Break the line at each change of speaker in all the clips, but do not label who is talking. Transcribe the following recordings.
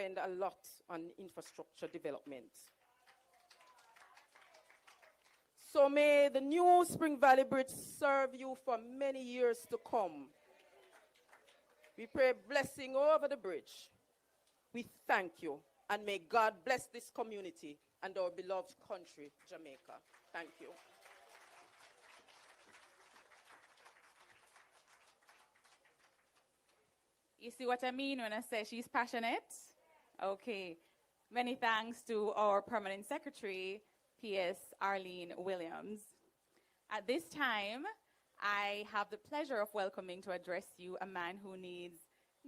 spend a lot on infrastructure development. So may the new Spring Valley Bridge serve you for many years to come. We pray blessing over the bridge. We thank you, and may God bless this community and our beloved country, Jamaica. Thank you.
You see what I mean when I say she's passionate? Okay. Many thanks to our Permanent Secretary, P.S. Arlene Williams. At this time, I have the pleasure of welcoming to address you a man who needs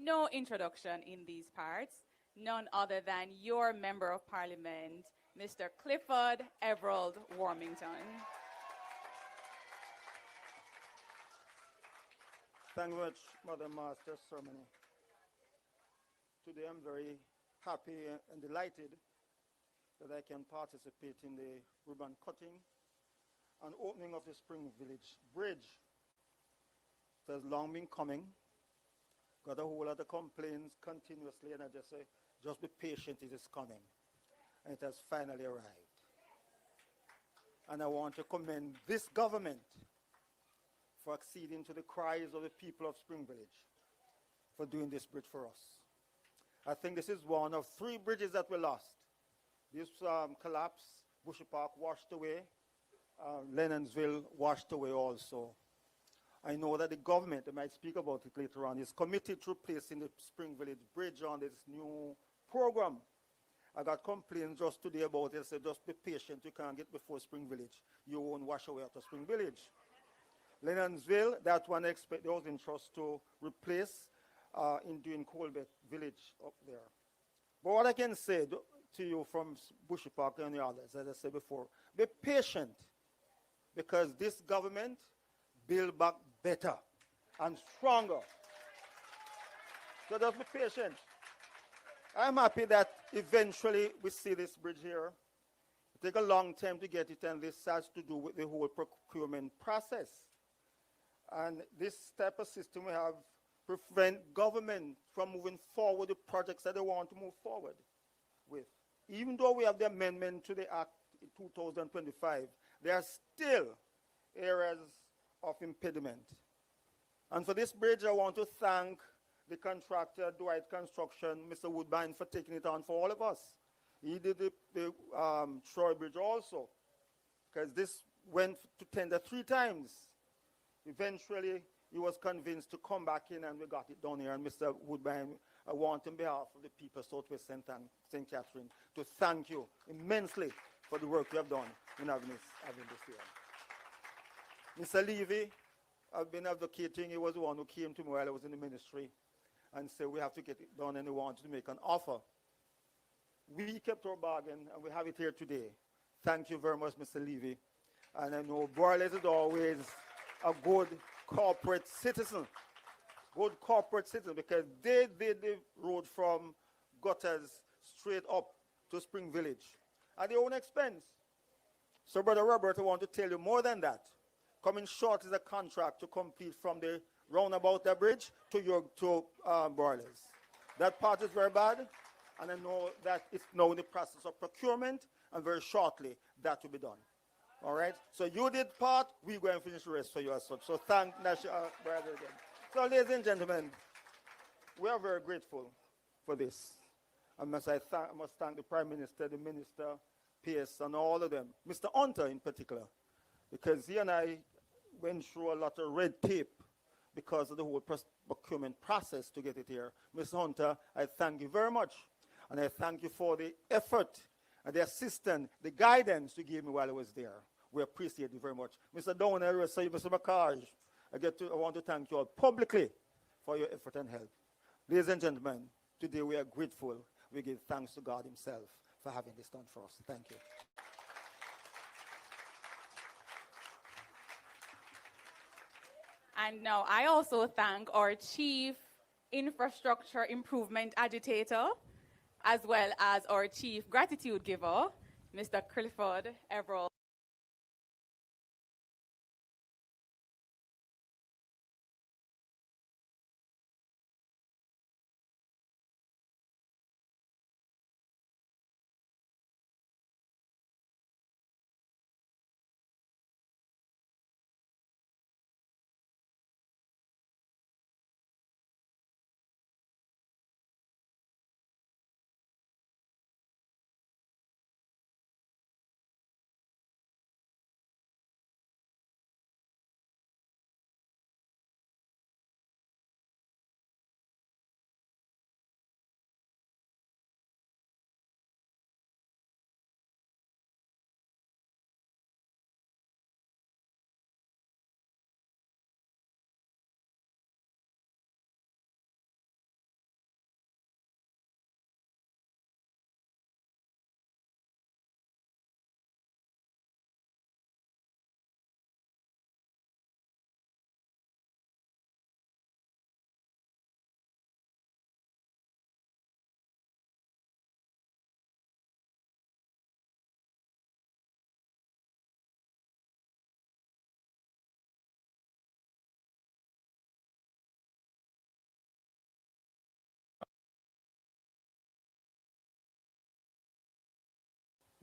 no introduction in these parts, none other than your Member of Parliament, Mr. Clifford Everald Warmington.
Thank you much, Mother Master Ceremony. Today I'm very happy and delighted that I can participate in the ribbon cutting and opening of the Spring Village Bridge. It has long been coming. Got a whole lot of complaints continuously, and I just say, just be patient, it is coming. And it has finally arrived. And I want to commend this government for acceding to the cries of the people of Spring Village, for doing this bridge for us. I think this is one of 3 bridges that were lost. This collapsed, Bushy Park washed away, Lennonsville washed away also. I know that the government, I might speak about it later on, is committed to replacing the Spring Village Bridge on this new program. I got complaints just today about it. I said, just be patient, you can't get before Spring Village. You won't wash away after Spring Village. Lennonsville, that one expect there was interest to replace in doing Colbert Village up there. But what I can say to you from Bushy Park and the others, as I said before, be patient, because this government build back better and stronger. So just be patient. I'm happy that eventually we see this bridge here. It take a long time to get it, and this has to do with the whole procurement process. And this type of system we have prevent government from moving forward the projects that they want to move forward with. Even though we have the amendment to the Act in 2025, there are still areas of impediment. And for this bridge, I want to thank the contractor, Dwight Construction, Mr. Woodbine, for taking it on for all of us. He did the Troy Bridge also, because this went to tender 3 times. Eventually, he was convinced to come back in, and we got it done here. And Mr. Woodbine, I want on behalf of the people of Southwest St. Catherine to thank you immensely for the work you have done in having this here. Mr. Levy, I've been advocating. He was the one who came to me while I was in the ministry and said we have to get it done, and he wanted to make an offer. We kept our bargain, and we have it here today. Thank you very much, Mr. Levy. And I know Borles is always a good corporate citizen. Good corporate citizen, because they did the road from gutters straight up to Spring Village at their own expense. So, Brother Robert, I want to tell you more than that. Coming short is a contract to complete from the roundabout the bridge to Borles. That part is very bad, and I know that it's now in the process of procurement, and very shortly that will be done. All right? So you did part, we're going to finish the rest for you as such. So thank National Brother again. So, ladies and gentlemen, we are very grateful for this. I must thank the Prime Minister, the Minister, PS, and all of them. Mr. Hunter in particular, because he and I went through a lot of red tape because of the whole procurement process to get it here. Mr. Hunter, I thank you very much. And I thank you for the effort and the assistance, the guidance you gave me while I was there. We appreciate you very much. Mr. Downer, Mr. McCarge, I want to thank you all publicly for your effort and help. Ladies and gentlemen, today we are grateful. We give thanks to God himself for having this done for us. Thank you.
And now I also thank our Chief Infrastructure Improvement Agitator, as well as our Chief Gratitude Giver, Mr. Clifford Everald.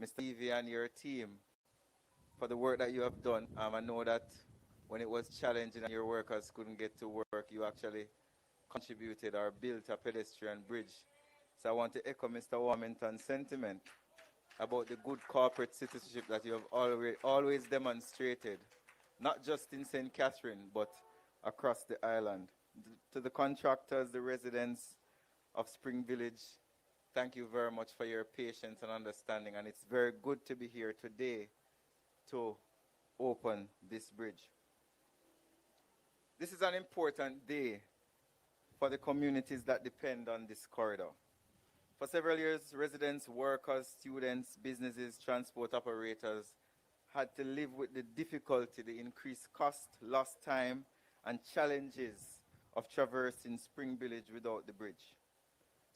Mr. Evie and your team for the work that you have done. I know that when it was challenging and your workers couldn't get to work, you actually contributed or built a pedestrian bridge. So I want to echo Mr. Warmington's sentiment about the good corporate citizenship that you have always demonstrated, not just in St. Catherine, but across the island. To the contractors, the residents of Spring Village, thank you very much for your patience and understanding, and it's very good to be here today to open this bridge. This is an important day for the communities that depend on this corridor. For several years, residents, workers, students, businesses, transport operators had to live with the difficulty, the increased cost, lost time, and challenges of traversing Spring Village without the bridge.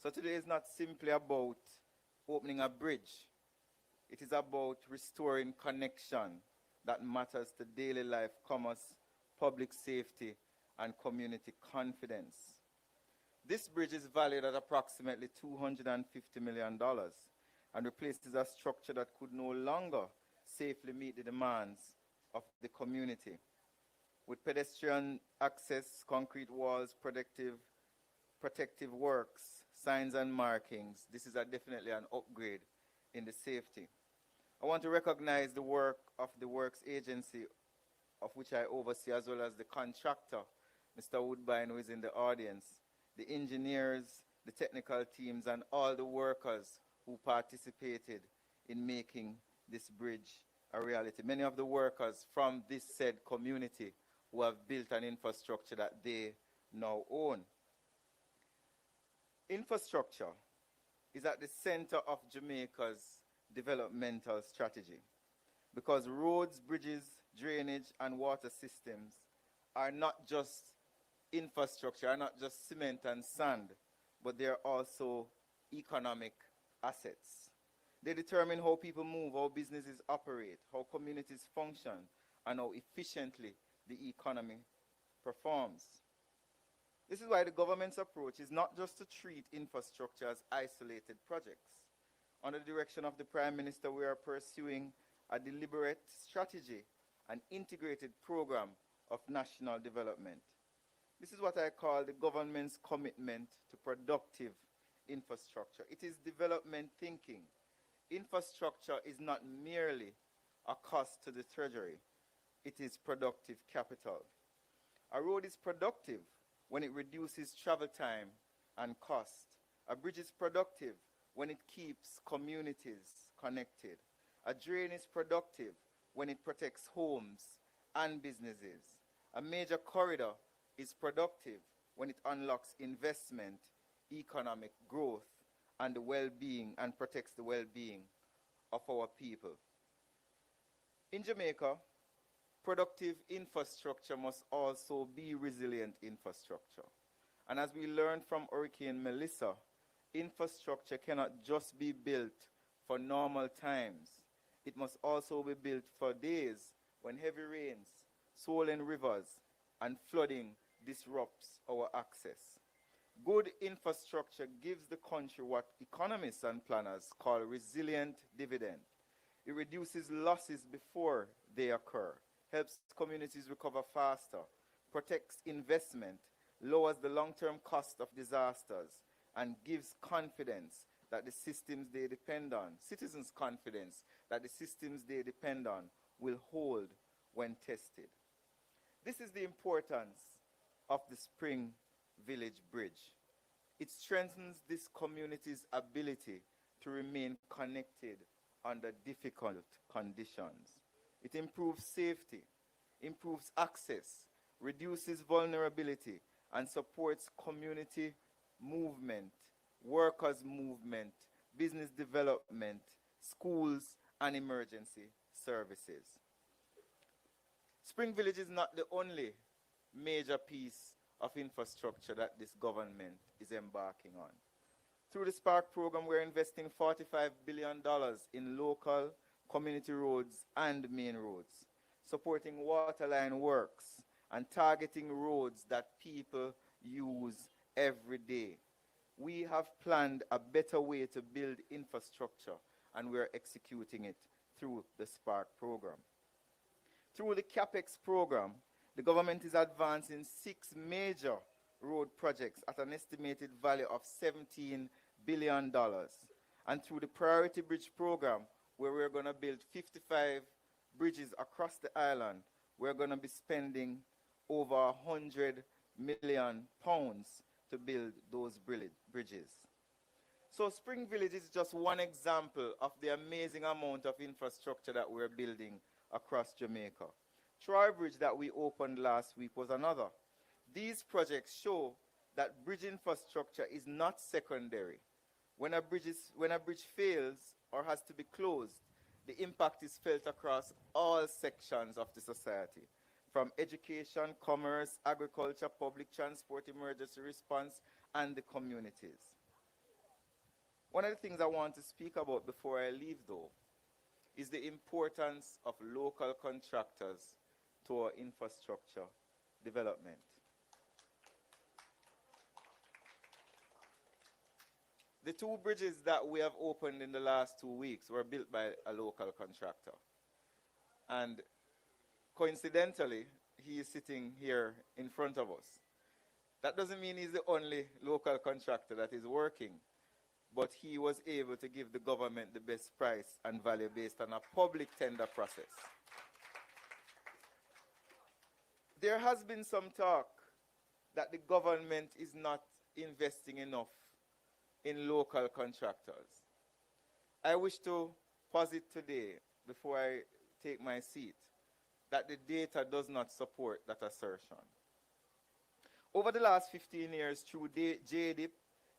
So today is not simply about opening a bridge. It is about restoring connection that matters to daily life, commerce, public safety, and community confidence. This bridge is valued at approximately $250 million and replaces a structure that could no longer safely meet the demands of the community. With pedestrian access, concrete walls, protective works, signs and markings, this is definitely an upgrade in the safety. I want to recognize the work of the Works Agency, of which I oversee, as well as the contractor, Mr. Woodbine, who is in the audience, the engineers, the technical teams, and all the workers who participated in making this bridge a reality. Many of the workers from this said community who have built an infrastructure that they now own. Infrastructure is at the center of Jamaica's developmental strategy because roads, bridges, drainage, and water systems are not just infrastructure, are not just cement and sand, but they are also economic assets. They determine how people move, how businesses operate, how communities function, and how efficiently the economy performs. This is why the government's approach is not just to treat infrastructure as isolated projects. Under the direction of the Prime Minister, we are pursuing a deliberate strategy, an integrated program of national development. This is what I call the government's commitment to productive infrastructure. It is development thinking. Infrastructure is not merely a cost to the treasury. It is productive capital. A road is productive when it reduces travel time and cost. A bridge is productive when it keeps communities connected. A drain is productive when it protects homes and businesses. A major corridor is productive when it unlocks investment, economic growth, and the well-being, and protects the well-being of our people. In Jamaica, productive infrastructure must also be resilient infrastructure. And as we learned from Hurricane Melissa, infrastructure cannot just be built for normal times. It must also be built for days when heavy rains, swollen rivers, and flooding disrupts our access. Good infrastructure gives the country what economists and planners call resilient dividend. It reduces losses before they occur, helps communities recover faster, protects investment, lowers the long-term cost of disasters, and gives confidence that the systems they depend on, citizens' confidence that the systems they depend on will hold when tested. This is the importance of the Spring Village Bridge. It strengthens this community's ability to remain connected under difficult conditions. It improves safety, improves access, reduces vulnerability, and supports community movement, workers' movement, business development, schools, and emergency services. Spring Village is not the only major piece of infrastructure that this government is embarking on. Through the Spark program, we're investing $45 billion in local community roads and main roads, supporting waterline works and targeting roads that people use every day. We have planned a better way to build infrastructure, and we're executing it through the Spark program. Through the CAPEX program, the government is advancing 6 major road projects at an estimated value of $17 billion. And through the Priority Bridge program, where we're going to build 55 bridges across the island, we're going to be spending over £100 million to build those bridges. So Spring Village is just one example of the amazing amount of infrastructure that we're building across Jamaica. Troy Bridge that we opened last week was another. These projects show that bridge infrastructure is not secondary. When a bridge fails or has to be closed, the impact is felt across all sections of the society, from education, commerce, agriculture, public transport, emergency response, and the communities. One of the things I want to speak about before I leave, though, is the importance of local contractors to our infrastructure development. The 2 bridges that we have opened in the last 2 weeks were built by a local contractor. And coincidentally, he is sitting here in front of us. That doesn't mean he's the only local contractor that is working, but he was able to give the government the best price and value based on a public tender process. There has been some talk that the government is not investing enough in local contractors. I wish to posit today, before I take my seat, that the data does not support that assertion. Over the last 15 years, through JDIP,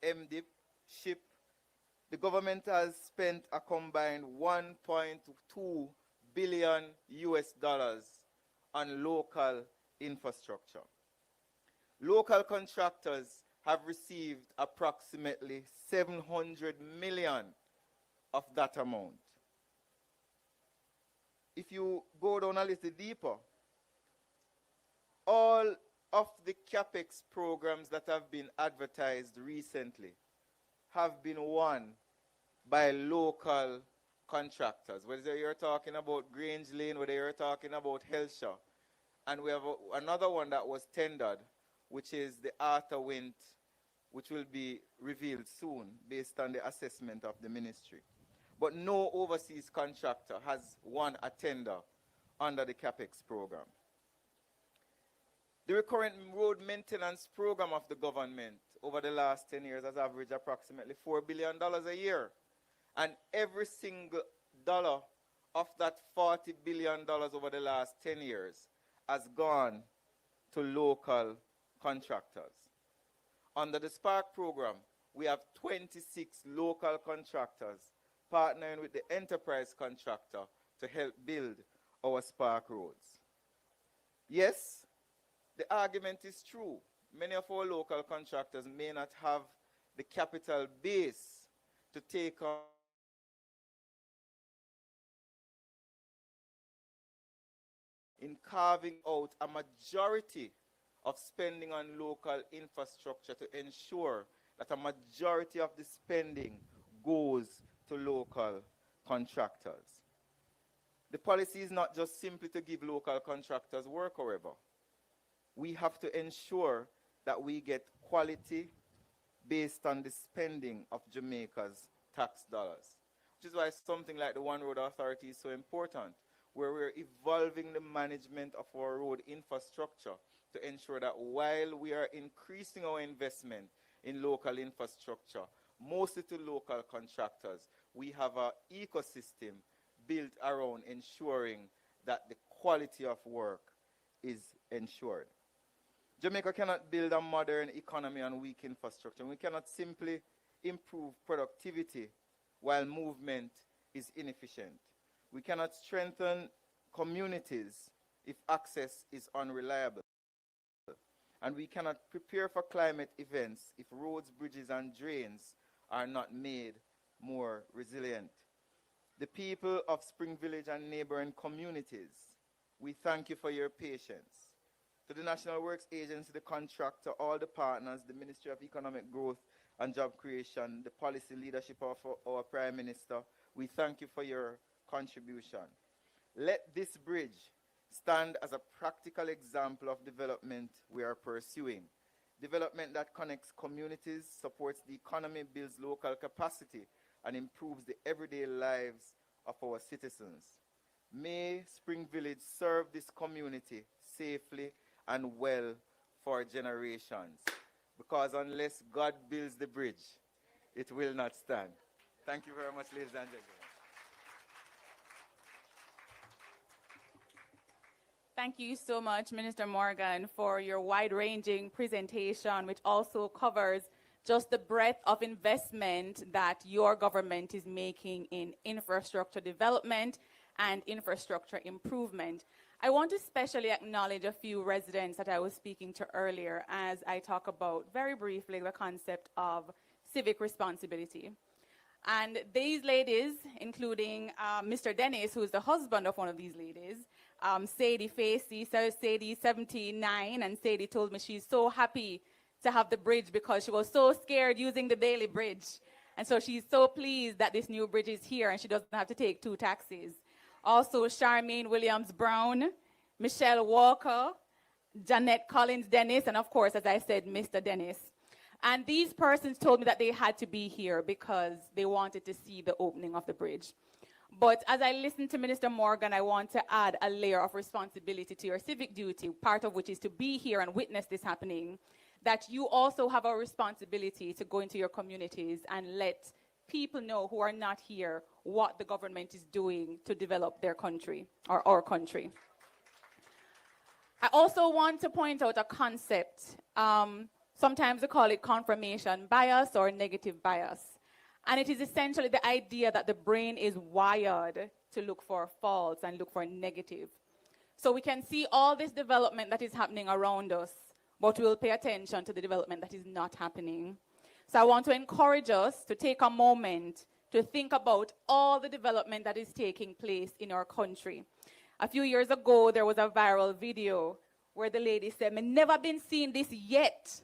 MDIP, SHIP, the government has spent a combined $1.2 billion on local infrastructure. Local contractors have received approximately 700 million of that amount. If you go down a little deeper, all of the CAPEX programs that have been advertised recently have been won by local contractors. Whether you're talking about Grange Lane, whether you're talking about Helshaw, and we have another one that was tendered, which is the Arthur Wint, which will be revealed soon based on the assessment of the ministry. But no overseas contractor has won a tender under the CAPEX program. The recurrent road maintenance program of the government over the last 10 years has averaged approximately $4 billion a year. And every single dollar of that $40 billion over the last 10 years has gone to local contractors. Under the Spark program, we have 26 local contractors partnering with the enterprise contractor to help build our Spark roads. Yes, the argument is true. Many of our local contractors may not have the capital base to take on in carving out a majority of spending on local infrastructure to ensure that a majority of the spending goes to local contractors. The policy is not just simply to give local contractors work, however. We have to ensure that we get quality based on the spending of Jamaica's tax dollars, which is why something like the One Road Authority is so important, where we're evolving the management of our road infrastructure to ensure that while we are increasing our investment in local infrastructure, mostly to local contractors, we have an ecosystem built around ensuring that the quality of work is ensured. Jamaica cannot build a modern economy on weak infrastructure. We cannot simply improve productivity while movement is inefficient. We cannot strengthen communities if access is unreliable. And we cannot prepare for climate events if roads, bridges, and drains are not made more resilient. The people of Spring Village and neighboring communities, we thank you for your patience. To the National Works Agency, the contractor, all the partners, the Ministry of Economic Growth and job creation, the policy leadership of our Prime Minister, we thank you for your contribution. Let this bridge stand as a practical example of development we are pursuing. Development that connects communities, supports the economy, builds local capacity, and improves the everyday lives of our citizens. May Spring Village serve this community safely and well for generations. Because unless God builds the bridge, it will not stand. Thank you very much, ladies and gentlemen.
Thank you so much, Minister Morgan, for your wide-ranging presentation, which also covers just the breadth of investment that your government is making in infrastructure development and infrastructure improvement. I want to especially acknowledge a few residents that I was speaking to earlier as I talk about, very briefly, the concept of civic responsibility. And these ladies, including Mr. Dennis, who is the husband of one of these ladies, Sadie Facey, so Sadie 79, and Sadie told me she's so happy to have the bridge because she was so scared using the daily bridge. And so she's so pleased that this new bridge is here and she doesn't have to take 2 taxis. Also, Charmaine Williams Brown, Michelle Walker, Jeanette Collins Dennis, and of course, as I said, Mr. Dennis. And these persons told me that they had to be here because they wanted to see the opening of the bridge. But as I listened to Minister Morgan, I want to add a layer of responsibility to your civic duty, part of which is to be here and witness this happening, that you also have a responsibility to go into your communities and let people know who are not here what the government is doing to develop their country, or our country. I also want to point out a concept. Sometimes we call it confirmation bias or negative bias. And it is essentially the idea that the brain is wired to look for false and look for negative. So we can see all this development that is happening around us, but we will pay attention to the development that is not happening. So I want to encourage us to take a moment to think about all the development that is taking place in our country. A few years ago, there was a viral video where the lady said, "Me never been seeing this yet.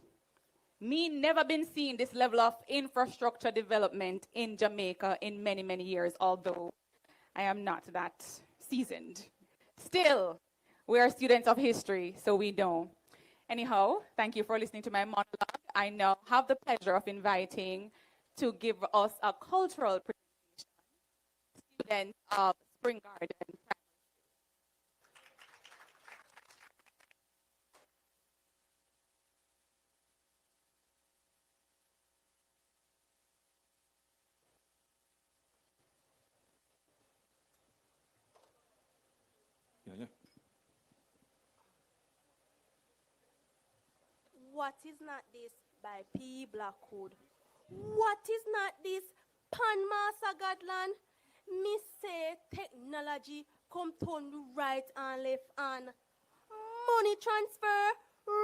Me never been seeing this level of infrastructure development in Jamaica in many, many years, although I am not that seasoned. Still, we are students of history, so we know." Anyhow, thank you for listening to my monologue. I now have the pleasure of inviting to give us a cultural presentation students of Spring Garden.
What is not this by P. Blackwood? What is not this Pan Master Godland? Me say technology come turn the right and left hand. Money transfer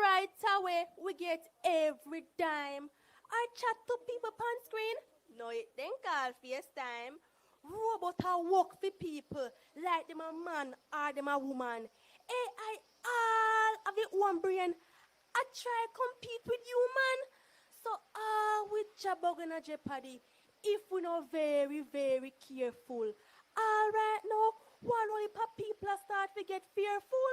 right away we get every dime. I chat to people on screen. No, it then call FaceTime. Robot a work for people like them a man or them a woman. AI all have it one brain. I try compete with human. So we jabog in a jeopardy if we not very, very careful. All right now, one only people start to get fearful.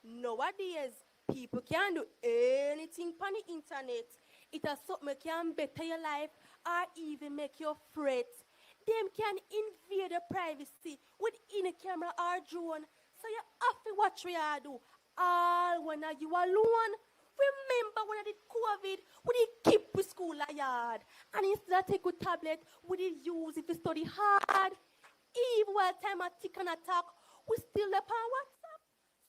Nowadays, people can do anything on the internet. It has something can better your life or even make you fret. Them can invade your privacy within a camera or drone. So you have to watch what you do. All when you alone. Remember when I did COVID, we did keep with school a yard. And instead of take a tablet, we did use it to study hard. Even while time I tick and attack, we still up on WhatsApp.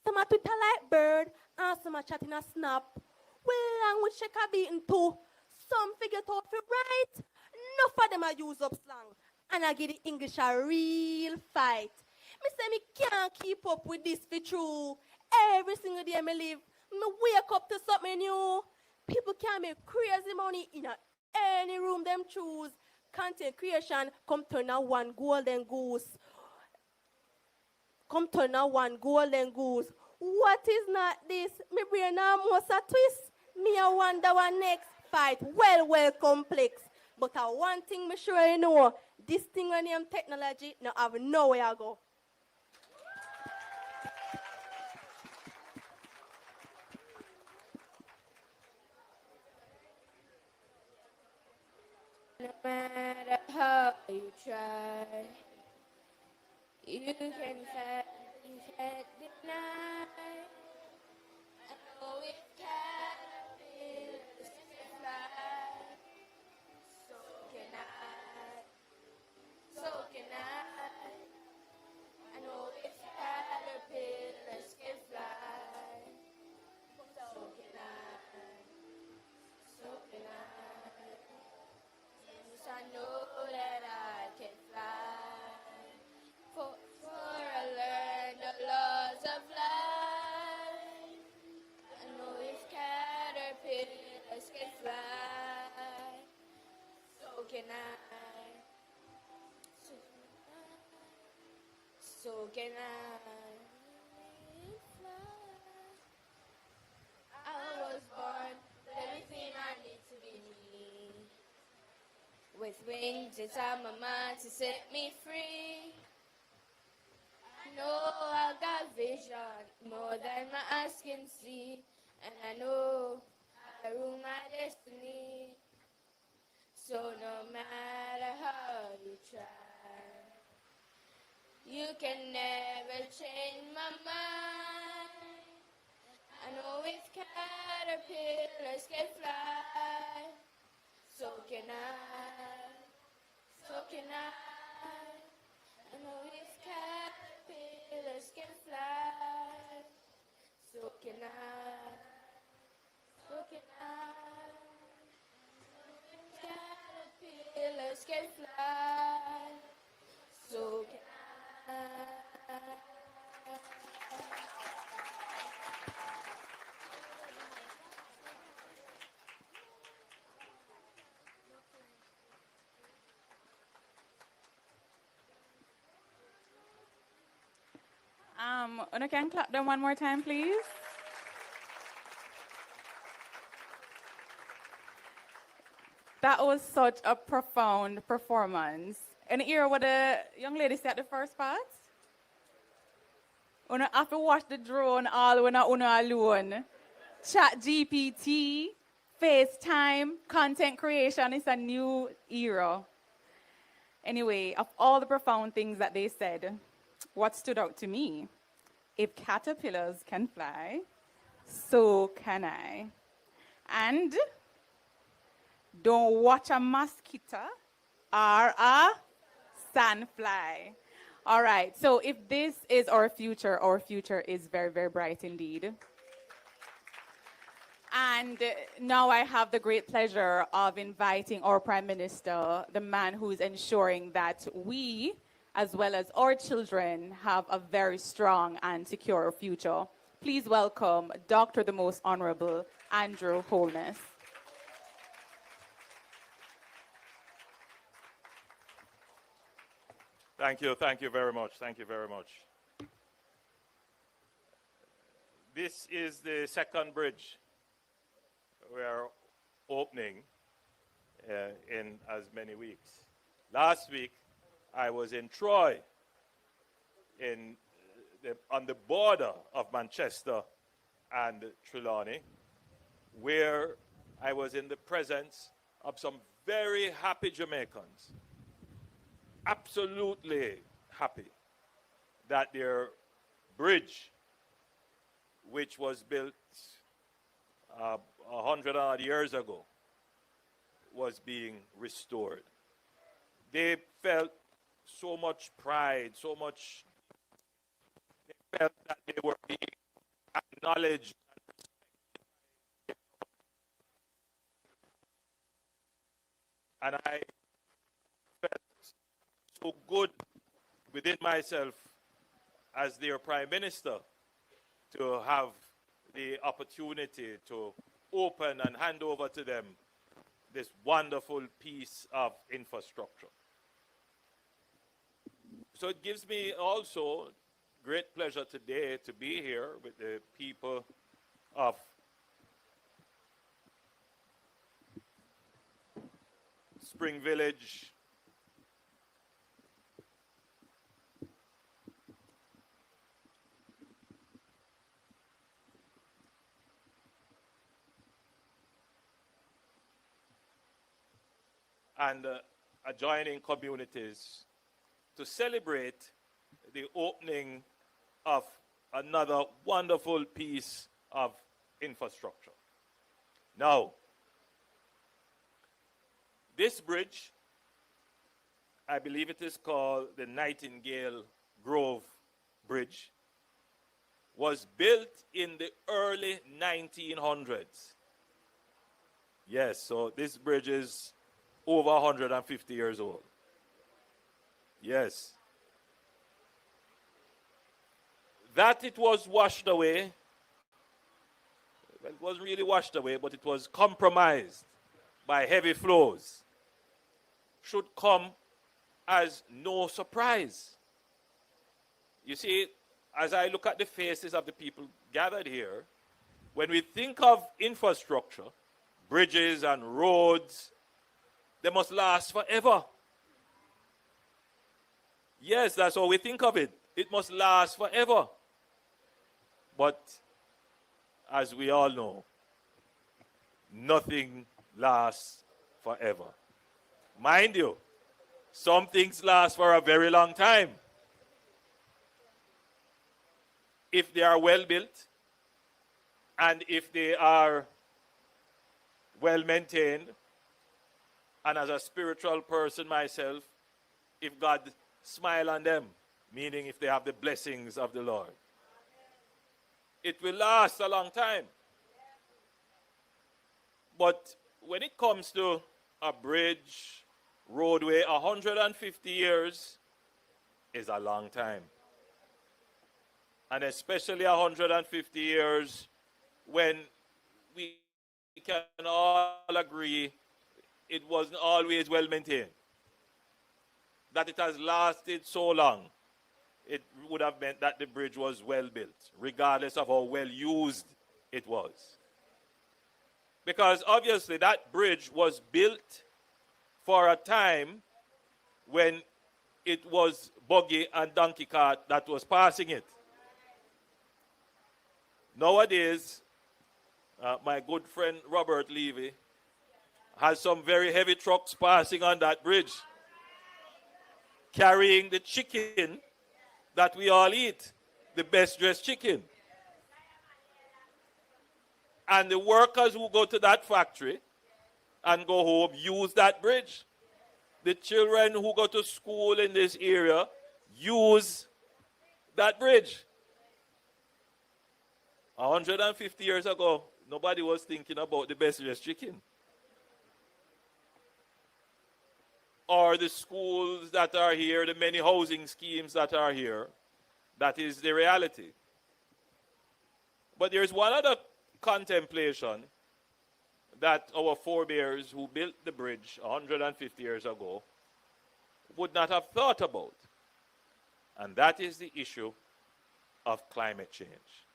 Some are Twitter like bird, and some are chatting a snap. We language check a beating too. Some figure out for right. Enough of them I use up slang. And I give the English a real fight. Me say me can't keep up with this for true. Every single day me live. Me wake up to something new. People can make crazy money in any room them choose. Content creation come turn out one golden goose. Come turn out one golden goose. What is not this? Me brain almost a twist. Me I wonder what next fight. Well complex. But one thing me sure you know, this thing when name technology, no have nowhere I go. No matter how you try, you can't deny. I know it caterpillars can fly. So can I. So can I. I know if caterpillars can fly. So can I. So can I. Yes, I know that I can fly. For I learned the laws of life. I know if caterpillars can fly. So can I. So can I. I was born with everything I need to be me. With wings inside my mind to set me free. I know I got vision more than my eyes can see. And I know I rule my destiny. So no matter how you try, you can never change my mind. I know if caterpillars can fly, so can I, so can I. I know if caterpillars can fly, so can I, so can I. Caterpillars can fly, so can I.
Una can clap them one more time, please. That was such a profound performance. And hear what the young lady said at the first part? Una have to watch the drone all when una alone. Chat GPT, FaceTime, content creation is a new era. Anyway, of all the profound things that they said, what stood out to me? If caterpillars can fly, so can I. And don't watch a mosquito or a sandfly. All right, so if this is our future is very, very bright indeed. And now I have the great pleasure of inviting our Prime Minister, the man who is ensuring that we, as well as our children, have a very strong and secure future. Please welcome Dr. the Most Honorable Andrew Holness.
Thank you very much, thank you very much. This is the second bridge we are opening in as many weeks. Last week, I was in Troy, on the border of Manchester and Trelawney, where I was in the presence of some very happy Jamaicans, absolutely happy that their bridge, which was built 100-odd years ago, was being restored. They felt so much pride, they felt that they were being acknowledged. And I felt so good within myself as their Prime Minister to have the opportunity to open and hand over to them this wonderful piece of infrastructure. So it gives me also great pleasure today to be here with the people of Spring Village, and adjoining communities to celebrate the opening of another wonderful piece of infrastructure. Now, this bridge, I believe it is called the Nightingale Grove Bridge, was built in the early 1900s. Yes, so this bridge is over 150 years old. Yes. That it was washed away, well, it wasn't really washed away, but it was compromised by heavy flows, should come as no surprise. You see, as I look at the faces of the people gathered here, when we think of infrastructure, bridges and roads, they must last forever. Yes, that's how we think of it. It must last forever. But as we all know, nothing lasts forever. Mind you, some things last for a very long time. If they are well built and if they are well maintained, and as a spiritual person myself, if God smile on them, meaning if they have the blessings of the Lord, it will last a long time. But when it comes to a bridge, roadway, 150 years is a long time. And especially 150 years when we can all agree it wasn't always well maintained. That it has lasted so long, it would have meant that the bridge was well built, regardless of how well used it was. Because obviously that bridge was built for a time when it was buggy and donkey cart that was passing it. Nowadays, my good friend Robert Levy has some very heavy trucks passing on that bridge, carrying the chicken that we all eat, the best dressed chicken. And the workers who go to that factory and go home use that bridge. The children who go to school in this area use that bridge. 150 years ago, nobody was thinking about the best dressed chicken. Or the schools that are here, the many housing schemes that are here. That is the reality. But there's one other contemplation that our forebears who built the bridge 150 years ago would not have thought about. And that is the issue of climate change.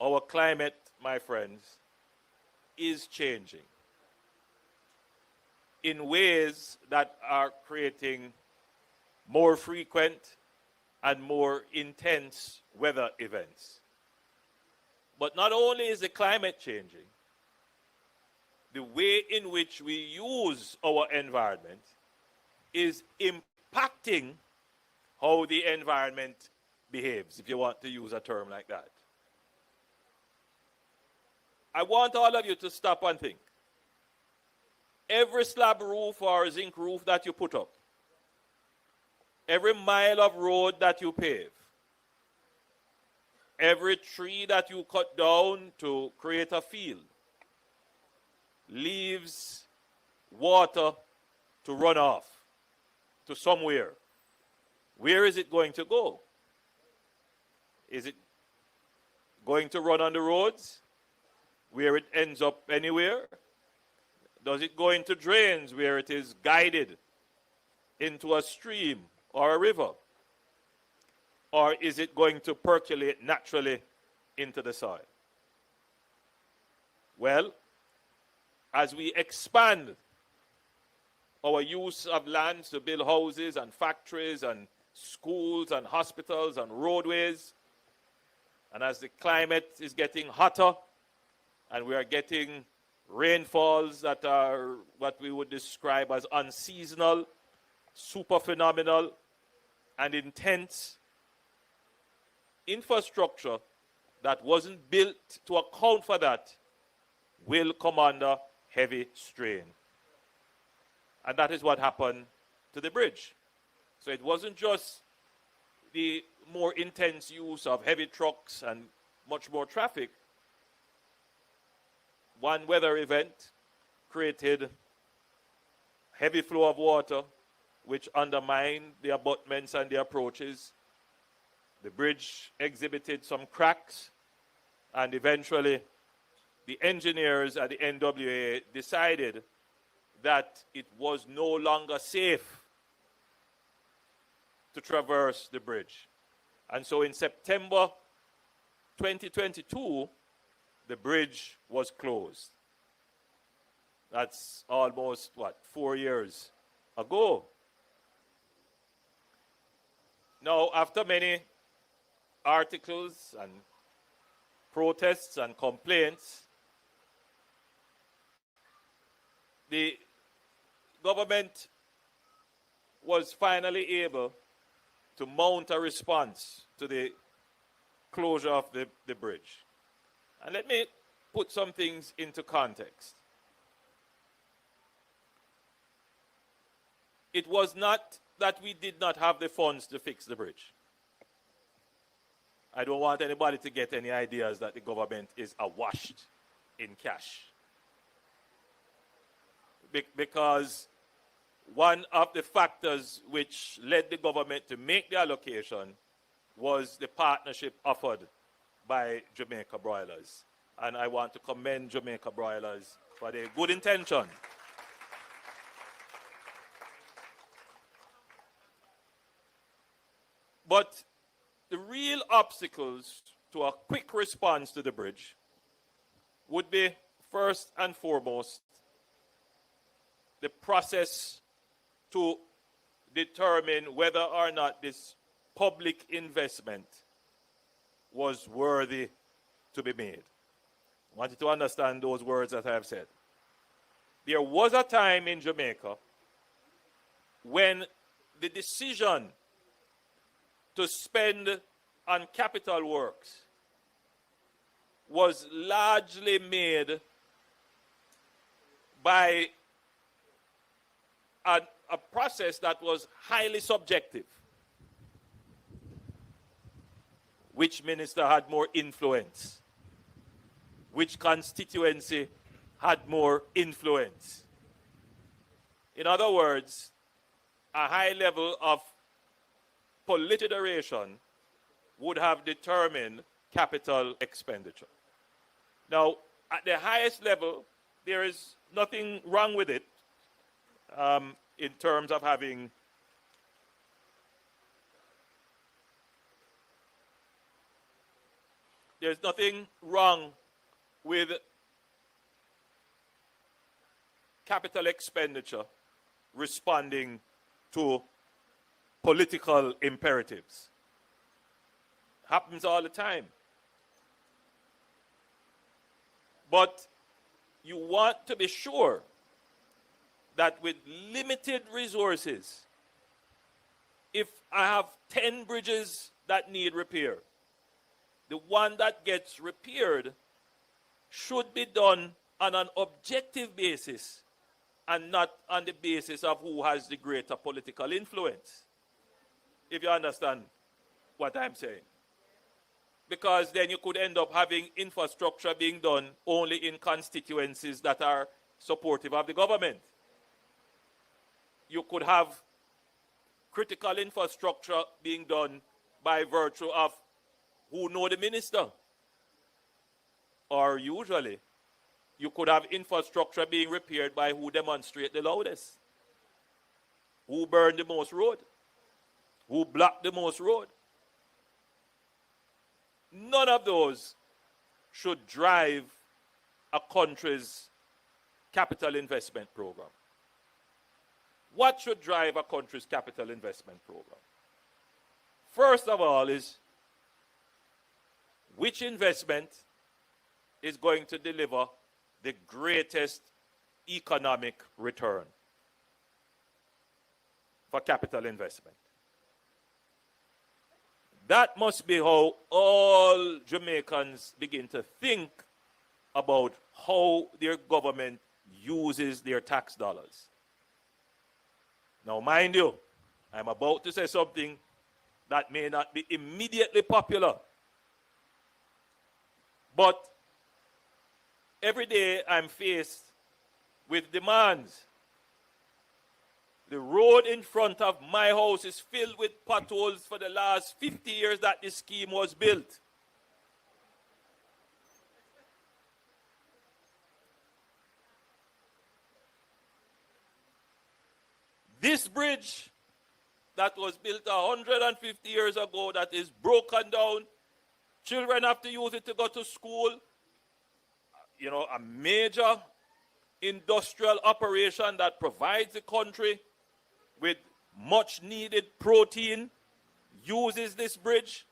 Our climate, my friends, is changing in ways that are creating more frequent and more intense weather events. But not only is the climate changing, the way in which we use our environment is impacting how the environment behaves, if you want to use a term like that. I want all of you to stop and think. Every slab roof or zinc roof that you put up, every mile of road that you pave, every tree that you cut down to create a field, leaves water to run off to somewhere. Where is it going to go? Is it going to run on the roads, where it ends up anywhere? Does it go into drains where it is guided into a stream or a river? Or is it going to percolate naturally into the soil? Well, as we expand our use of lands to build houses and factories and schools and hospitals and roadways, and as the climate is getting hotter and we are getting rainfalls that are what we would describe as unseasonal, super phenomenal, and intense, infrastructure that wasn't built to account for that will come under heavy strain. And that is what happened to the bridge. So it wasn't just the more intense use of heavy trucks and much more traffic. One weather event created heavy flow of water, which undermined the abutments and the approaches. The bridge exhibited some cracks, and eventually the engineers at the NWA decided that it was no longer safe to traverse the bridge. And so in September 2022, the bridge was closed. That's almost, 4 years ago. Now, after many articles and protests and complaints, the government was finally able to mount a response to the closure of the bridge. And let me put some things into context. It was not that we did not have the funds to fix the bridge. I don't want anybody to get any ideas that the government is awash in cash. Because one of the factors which led the government to make the allocation was the partnership offered by Jamaica Broilers. And I want to commend Jamaica Broilers for their good intention. But the real obstacles to a quick response to the bridge would be, first and foremost, the process to determine whether or not this public investment was worthy to be made. I want you to understand those words that I have said. There was a time in Jamaica when the decision to spend on capital works was largely made by a process that was highly subjective. Which minister had more influence? Which constituency had more influence? In other words, a high level of political would have determined capital expenditure. Now, at the highest level, there is nothing wrong with it in terms of having there's nothing wrong with capital expenditure responding to political imperatives. Happens all the time. But you want to be sure that with limited resources, if I have 10 bridges that need repair, the one that gets repaired should be done on an objective basis and not on the basis of who has the greater political influence. If you understand what I'm saying. Because then you could end up having infrastructure being done only in constituencies that are supportive of the government. You could have critical infrastructure being done by virtue of who know the minister. Or usually, you could have infrastructure being repaired by who demonstrate the loudest. Who burn the most road. Who block the most road. None of those should drive a country's capital investment program. What should drive a country's capital investment program? First of all is which investment is going to deliver the greatest economic return for capital investment. That must be how all Jamaicans begin to think about how their government uses their tax dollars. Now, mind you, I'm about to say something that may not be immediately popular. But every day I'm faced with demands. The road in front of my house is filled with potholes for the last 50 years that this scheme was built. This bridge that was built 150 years ago that is broken down, children have to use it to go to school. You know, a major industrial operation that provides the country with much needed protein uses this bridge,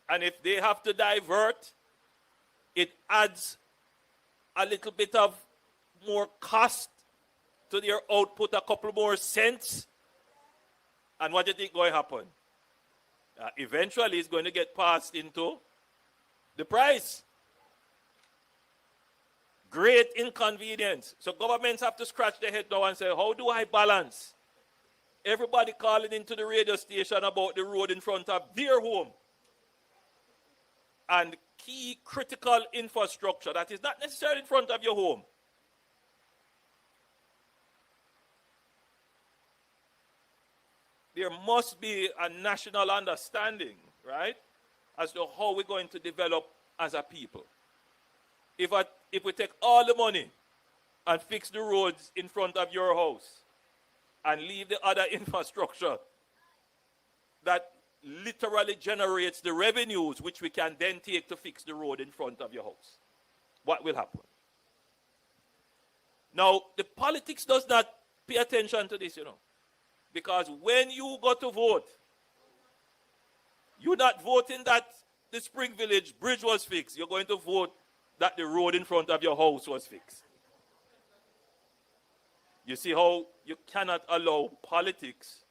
and if they have to divert, it adds a little bit of more cost to their output, a couple more cents. And what do you think going to happen? Eventually it's going to get passed into the price. Great inconvenience. So governments have to scratch their head now and say, how do I balance everybody calling into the radio station about the road in front of their home and key critical infrastructure that is not necessarily in front of your home? There must be a national understanding, right, as to how we're going to develop as a people. If we take all the money and fix the roads in front of your house and leave the other infrastructure that literally generates the revenues which we can then take to fix the road in front of your house, what will happen? Now, the politics does not pay attention to this, you know. Because when you go to vote, you're not voting that the Spring Village bridge was fixed. You're going to vote that the road in front of your house was fixed. You see how you cannot allow politics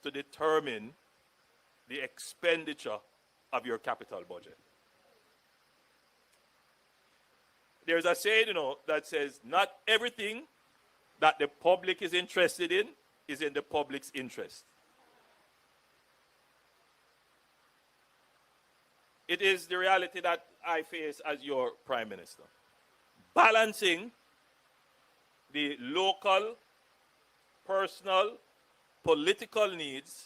to determine the expenditure of your capital budget. There's a saying, you know, that says not everything that the public is interested in is in the public's interest. It is the reality that I face as your Prime Minister. Balancing the local, personal, political needs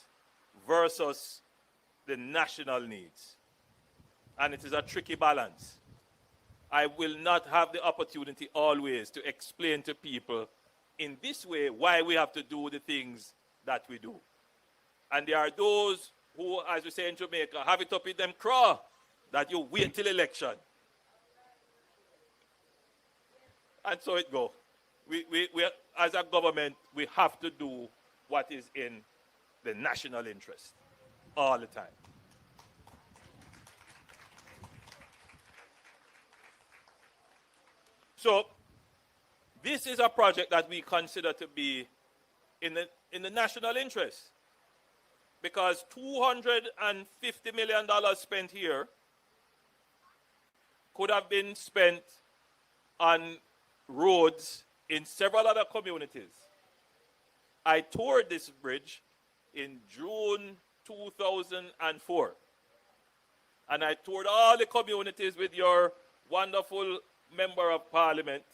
versus the national needs. And it is a tricky balance. I will not have the opportunity always to explain to people in this way why we have to do the things that we do. And there are those who, as we say in Jamaica, have it up in them craw that you wait till election. And so it goes. We, as a government, we have to do what is in the national interest all the time. So, this is a project that we consider to be in the national interest, because $250 million spent here could have been spent on roads in several other communities. I toured this bridge in June 2004, and I toured all the communities with your wonderful Member of Parliament.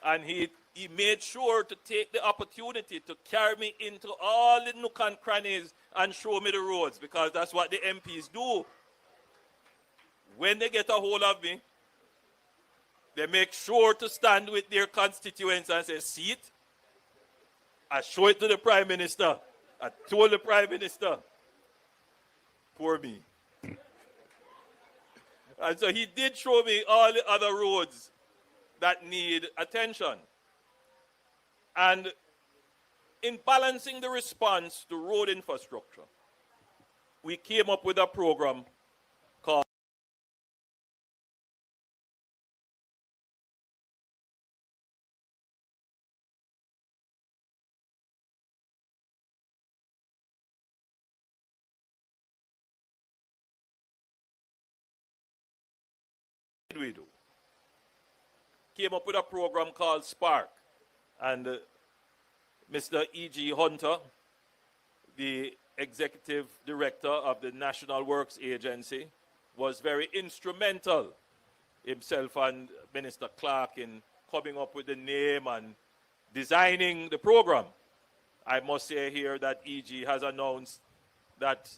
And he made sure to take the opportunity to carry me into all the nook and crannies and show me the roads, because that's what the MPs do. When they get a hold of me, they make sure to stand with their constituents and say, see it? I show it to the Prime Minister. I told the Prime Minister. Poor me. And so he did show me all the other roads that need attention. And in balancing the response to road infrastructure, we came up with a program called we do. Came up with a program called Spark. And Mr. E.G. Hunter, the executive director of the National Works Agency, was very instrumental, himself and Minister Clark, in coming up with the name and designing the program. I must say here that E.G. has announced that,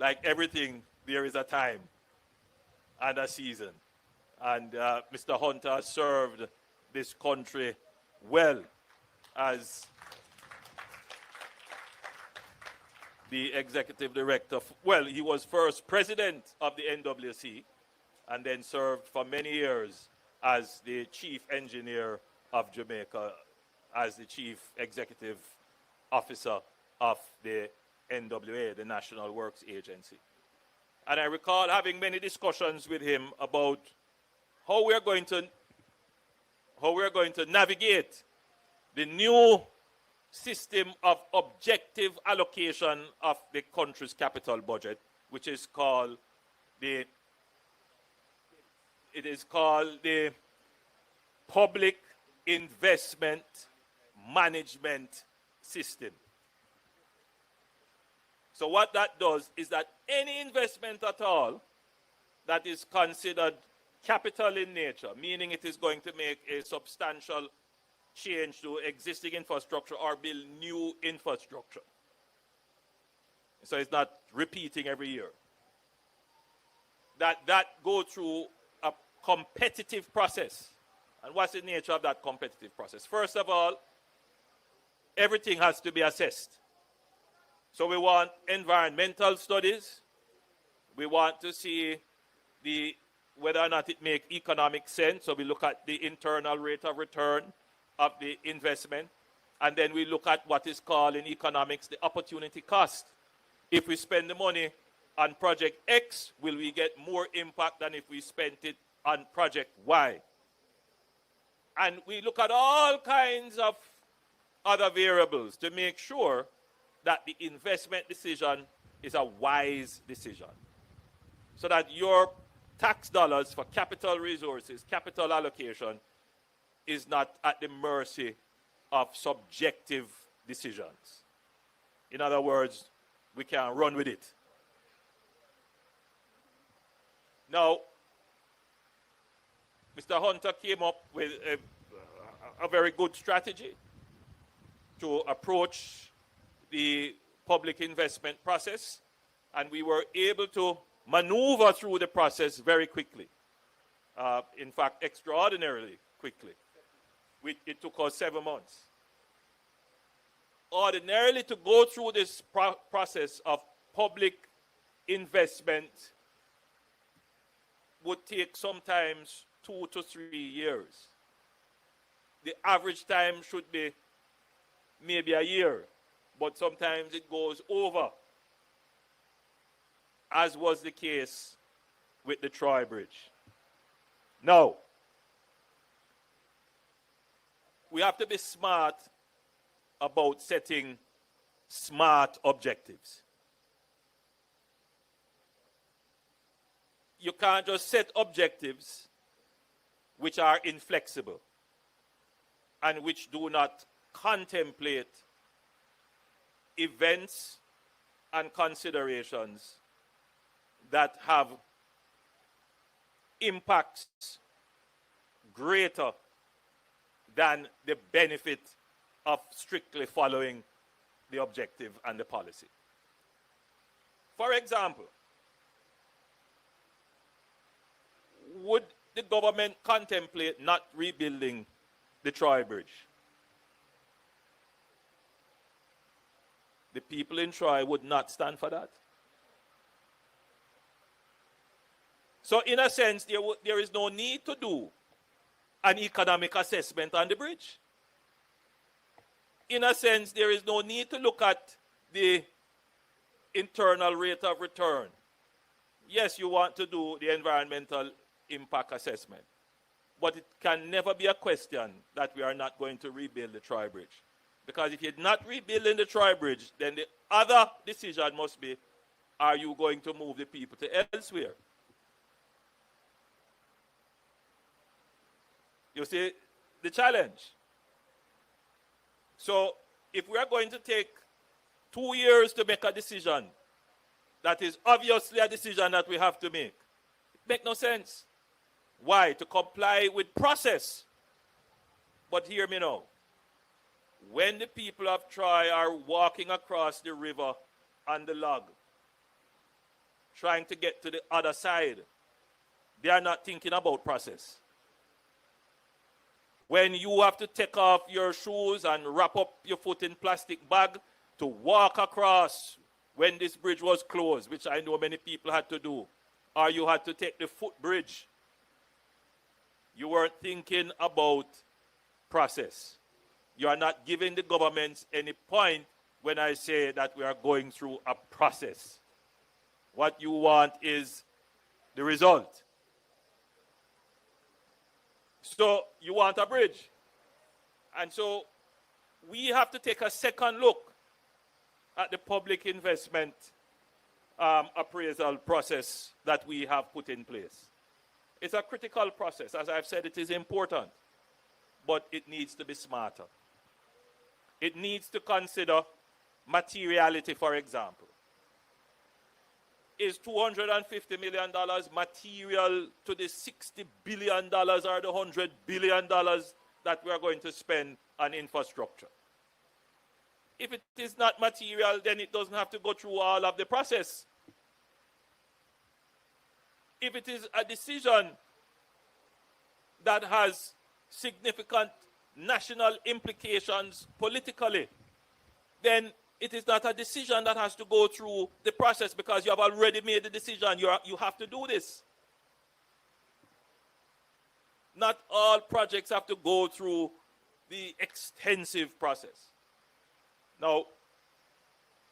like everything, there is a time and a season. And Mr. Hunter served this country well as the executive director. Well, he was first president of the NWC and then served for many years as the chief engineer of Jamaica, as the chief executive officer of the NWA, the National Works Agency. And I recall having many discussions with him about how we are going to navigate the new system of objective allocation of the country's capital budget, which is called the Public Investment Management System. So what that does is that any investment at all that is considered capital in nature, meaning it is going to make a substantial change to existing infrastructure or build new infrastructure. So it's not repeating every year. That go through a competitive process. And what's the nature of that competitive process? First of all, everything has to be assessed. So we want environmental studies. We want to see whether or not it makes economic sense. So we look at the internal rate of return of the investment. And then we look at what is called in economics the opportunity cost. If we spend the money on project X, will we get more impact than if we spent it on project Y? And we look at all kinds of other variables to make sure that the investment decision is a wise decision. So that your tax dollars for capital resources, capital allocation, is not at the mercy of subjective decisions. In other words, we can run with it. Now, Mr. Hunter came up with a very good strategy to approach the public investment process, and we were able to maneuver through the process very quickly. In fact, extraordinarily quickly. It took us 7 months. Ordinarily, to go through this process of public investment would take sometimes 2 to 3 years. The average time should be maybe a year, but sometimes it goes over, as was the case with the Troy Bridge. Now, we have to be smart about setting smart objectives. You can't just set objectives which are inflexible and which do not contemplate events and considerations that have impacts greater than the benefit of strictly following the objective and the policy. For example, would the government contemplate not rebuilding the Troy Bridge? The people in Troy would not stand for that. So in a sense, there is no need to do an economic assessment on the bridge. in a sense, there is no need to look at the internal rate of return. Yes, you want to do the environmental impact assessment, but it can never be a question that we are not going to rebuild the Troy Bridge. Because if you're not rebuilding the Troy Bridge, then the other decision must be, are you going to move the people to elsewhere? You see the challenge. So if we are going to take 2 years to make a decision, that is obviously a decision that we have to make. It makes no sense. Why? To comply with process. But hear me now. When the people of Troy are walking across the river on the log, trying to get to the other side, they are not thinking about process. When you have to take off your shoes and wrap up your foot in plastic bag to walk across when this bridge was closed, which I know many people had to do, or you had to take the footbridge, you weren't thinking about process. You are not giving the government any point when I say that we are going through a process. What you want is the result. So you want a bridge. And so we have to take a second look at the public investment appraisal process that we have put in place. It's a critical process. As I've said, it is important, but it needs to be smarter. It needs to consider materiality, for example. Is $250 million material to the $60 billion or the $100 billion that we are going to spend on infrastructure? If it is not material, then it doesn't have to go through all of the process. If it is a decision that has significant national implications politically, then it is not a decision that has to go through the process because you have already made the decision. You have to do this. Not all projects have to go through the extensive process. Now,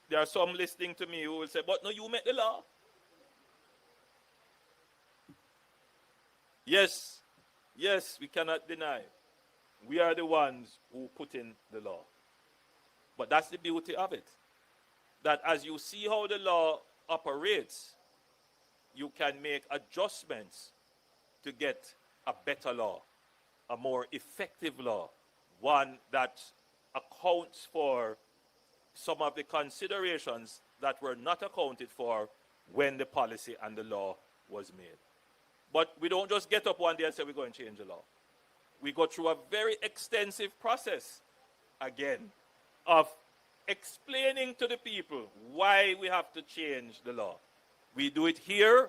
there are some listening to me who will say, but no, you make the law. Yes, we cannot deny. We are the ones who put in the law. But that's the beauty of it. That as you see how the law operates, you can make adjustments to get a better law, a more effective law, one that accounts for some of the considerations that were not accounted for when the policy and the law was made. But we don't just get up one day and say we're going to change the law. We go through a very extensive process, again, of explaining to the people why we have to change the law. We do it here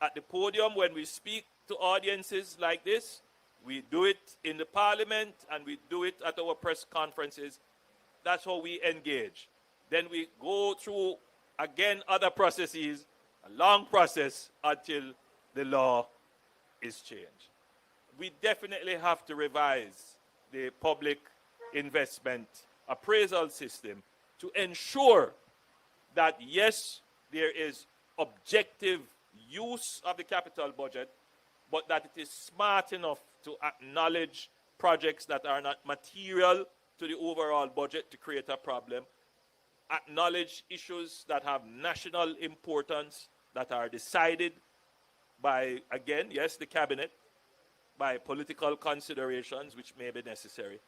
at the podium when we speak to audiences like this. We do it in the parliament, and we do it at our press conferences. That's how we engage. Then we go through, again, other processes, a long process until the law is changed. We definitely have to revise the public investment appraisal system to ensure that, yes, there is objective use of the capital budget, but that it is smart enough to acknowledge projects that are not material to the overall budget to create a problem, acknowledge issues that have national importance that are decided by, again, yes, the cabinet, by political considerations which may be necessary,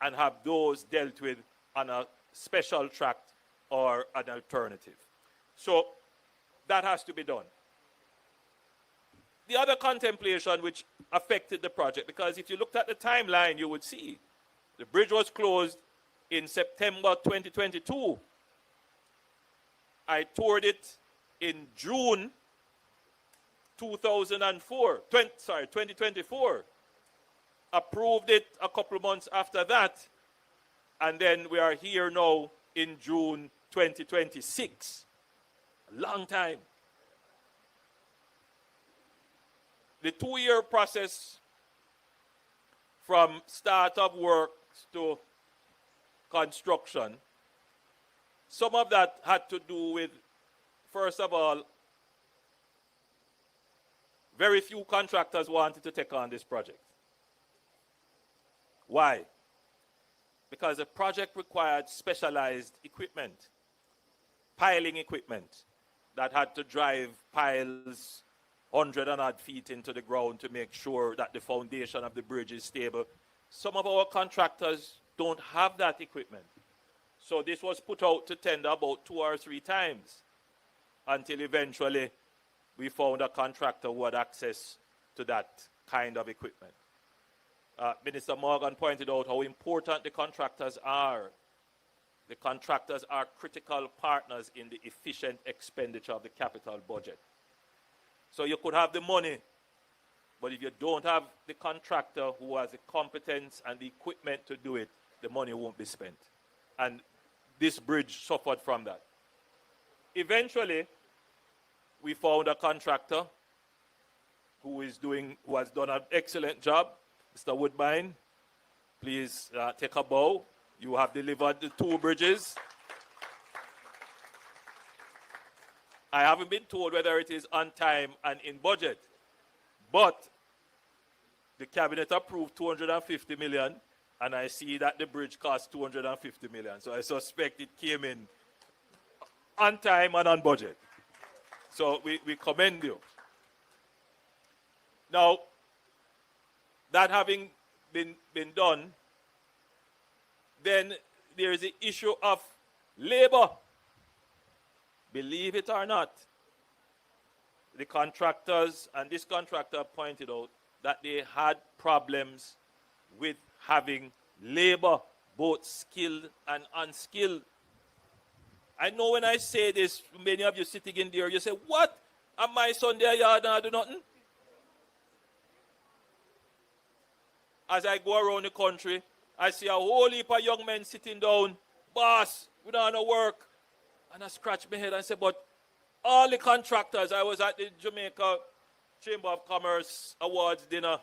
and have those dealt with on a special tract or an alternative. So that has to be done. The other contemplation which affected the project, because if you looked at the timeline, you would see the bridge was closed in September 2022. I toured it in June 2024, approved it a couple of months after that, and then we are here now in June 2026. A long time. The 2-year process from start of work to construction, some of that had to do with, first of all, very few contractors wanted to take on this project. Why? Because the project required specialized equipment, piling equipment, that had to drive piles 100 and odd feet into the ground to make sure that the foundation of the bridge is stable. Some of our contractors don't have that equipment. So this was put out to tender about 2 or 3 times until eventually we found a contractor who had access to that kind of equipment. Minister Morgan pointed out how important the contractors are. The contractors are critical partners in the efficient expenditure of the capital budget. So you could have the money, but if you don't have the contractor who has the competence and the equipment to do it, the money won't be spent. And this bridge suffered from that. Eventually, we found a contractor who has done an excellent job. Mr. Woodbine, please take a bow. You have delivered the 2 bridges. I haven't been told whether it is on time and in budget, but the cabinet approved 250 million, and I see that the bridge cost 250 million. So I suspect it came in on time and on budget. So we commend you. Now, that having been done, then there is the issue of labor. Believe it or not, the contractors, and this contractor pointed out that they had problems with having labor, both skilled and unskilled. I know when I say this, many of you sitting in there, you say, what? Am my son there yard and I do nothing? As I go around the country, I see a whole heap of young men sitting down. Boss, we don't want to work. And I scratch my head and say, but all the contractors, I was at the Jamaica Chamber of Commerce Awards dinner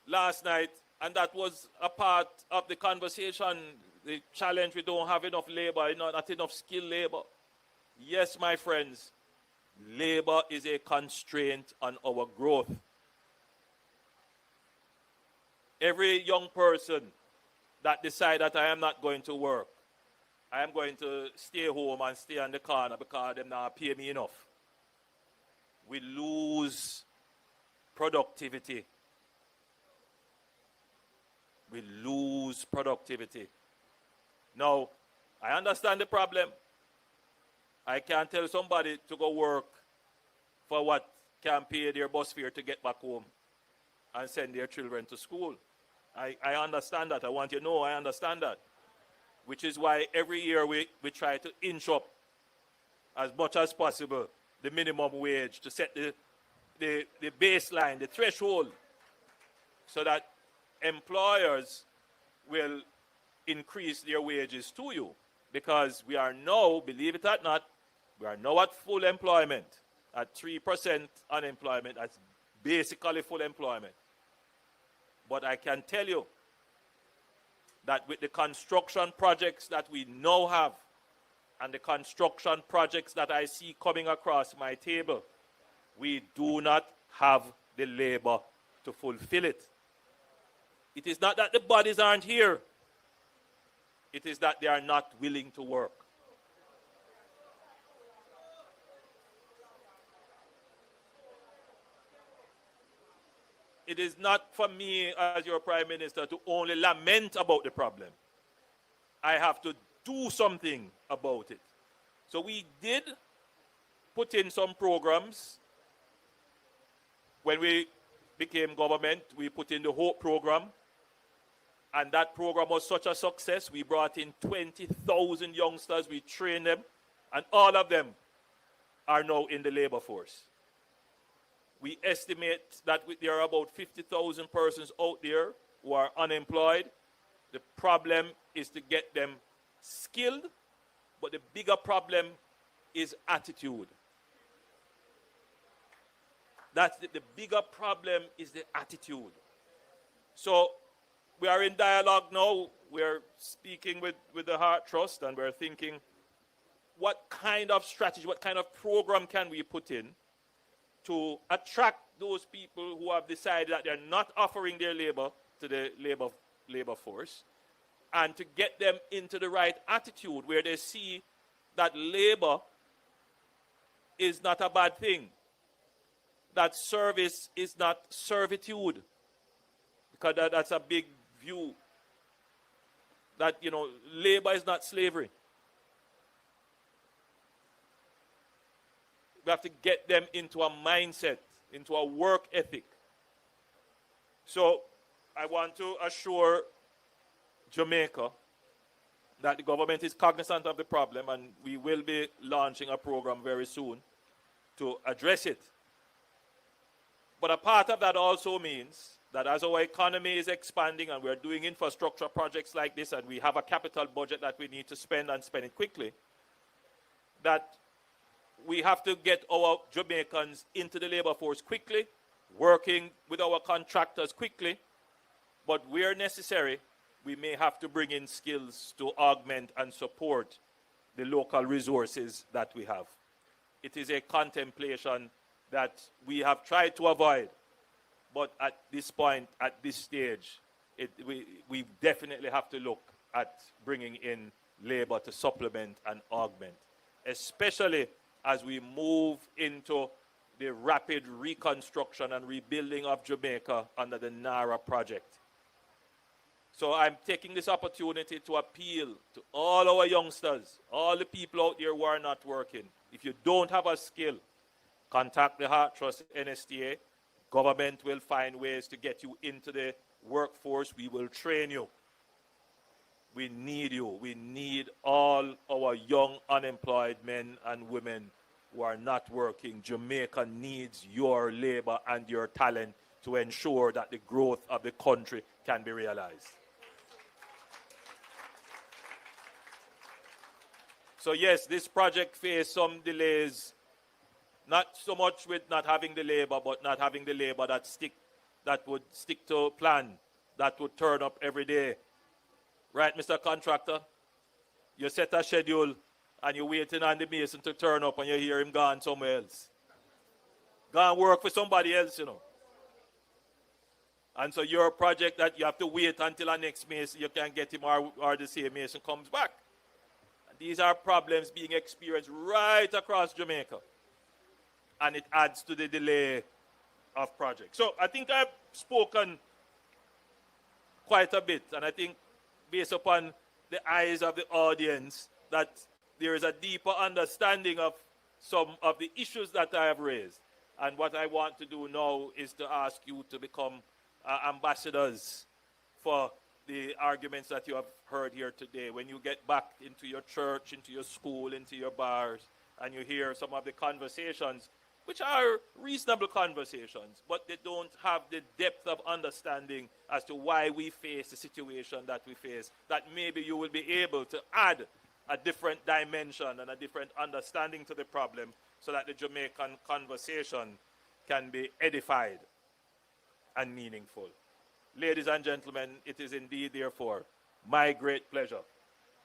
last night, and that was a part of the conversation, the challenge, we don't have enough labor, not enough skilled labor. Yes, my friends, labor is a constraint on our growth. Every young person that decides that I am not going to work, I am going to stay home and stay on the corner because they not pay me enough, we lose productivity. We lose productivity. Now, I understand the problem. I can't tell somebody to go work for what can pay their bus fare to get back home and send their children to school. I understand that. I want you to know I understand that. Which is why every year we try to inch up as much as possible the minimum wage to set the baseline, the threshold, so that employers will increase their wages to you. Because we are now, believe it or not, we are now at full employment, at 3% unemployment. That's basically full employment. But I can tell you that with the construction projects that we now have and the construction projects that I see coming across my table, we do not have the labor to fulfill it. It is not that the bodies aren't here. It is that they are not willing to work. It is not for me as your Prime Minister to only lament about the problem. I have to do something about it. So we did put in some programs. When we became government, we put in the HOPE program. And that program was such a success. We brought in 20,000 youngsters. We trained them. And all of them are now in the labor force. We estimate that there are about 50,000 persons out there who are unemployed. The problem is to get them skilled, but the bigger problem is attitude. That's the bigger problem is the attitude. So we are in dialogue now we're speaking with the Heart Trust, and we're thinking, what kind of strategy, what kind of program can we put in to attract those people who have decided that they're not offering their labor to the labor force, and to get them into the right attitude where they see that labor is not a bad thing, that service is not servitude, because that's a big view, that, you know, labor is not slavery. We have to get them into a mindset, into a work ethic. So I want to assure Jamaica that the government is cognizant of the problem, and we will be launching a program very soon to address it. But a part of that also means that as our economy is expanding and we're doing infrastructure projects like this, and we have a capital budget that we need to spend and spend it quickly, that we have to get our Jamaicans into the labor force quickly, working with our contractors quickly, but where necessary, we may have to bring in skills to augment and support the local resources that we have. It is a contemplation that we have tried to avoid, but at this point, at this stage, we definitely have to look at bringing in labor to supplement and augment, especially as we move into the rapid reconstruction and rebuilding of Jamaica under the NARA project. So I'm taking this opportunity to appeal to all our youngsters, all the people out there who are not working. If you don't have a skill, contact the Heart Trust NSTA. Government will find ways to get you into the workforce. We will train you. We need you. We need all our young unemployed men and women who are not working. Jamaica needs your labor and your talent to ensure that the growth of the country can be realized. So yes, this project faced some delays, not so much with not having the labor, but not having the labor that would stick to plan, that would turn up every day. Right, Mr. Contractor? You set a schedule and you're waiting on the mason to turn up and you hear him gone somewhere else. Go and work for somebody else, you know. And so your project that you have to wait until our next mason, you can get him, or the same mason comes back. These are problems being experienced right across Jamaica. And it adds to the delay of projects. So I think I've spoken quite a bit. And I think based upon the eyes of the audience, that there is a deeper understanding of some of the issues that I have raised. And what I want to do now is to ask you to become ambassadors for the arguments that you have heard here today. When you get back into your church, into your school, into your bars, and you hear some of the conversations, which are reasonable conversations, but they don't have the depth of understanding as to why we face the situation that we face, that maybe you will be able to add a different dimension and a different understanding to the problem so that the Jamaican conversation can be edified and meaningful. Ladies and gentlemen, it is indeed, therefore, my great pleasure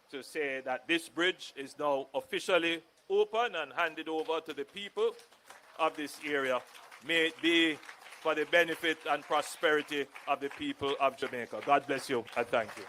to say that this bridge is now officially open and handed over to the people of this area. May it be for the benefit and prosperity of the people of Jamaica. God bless you and thank you.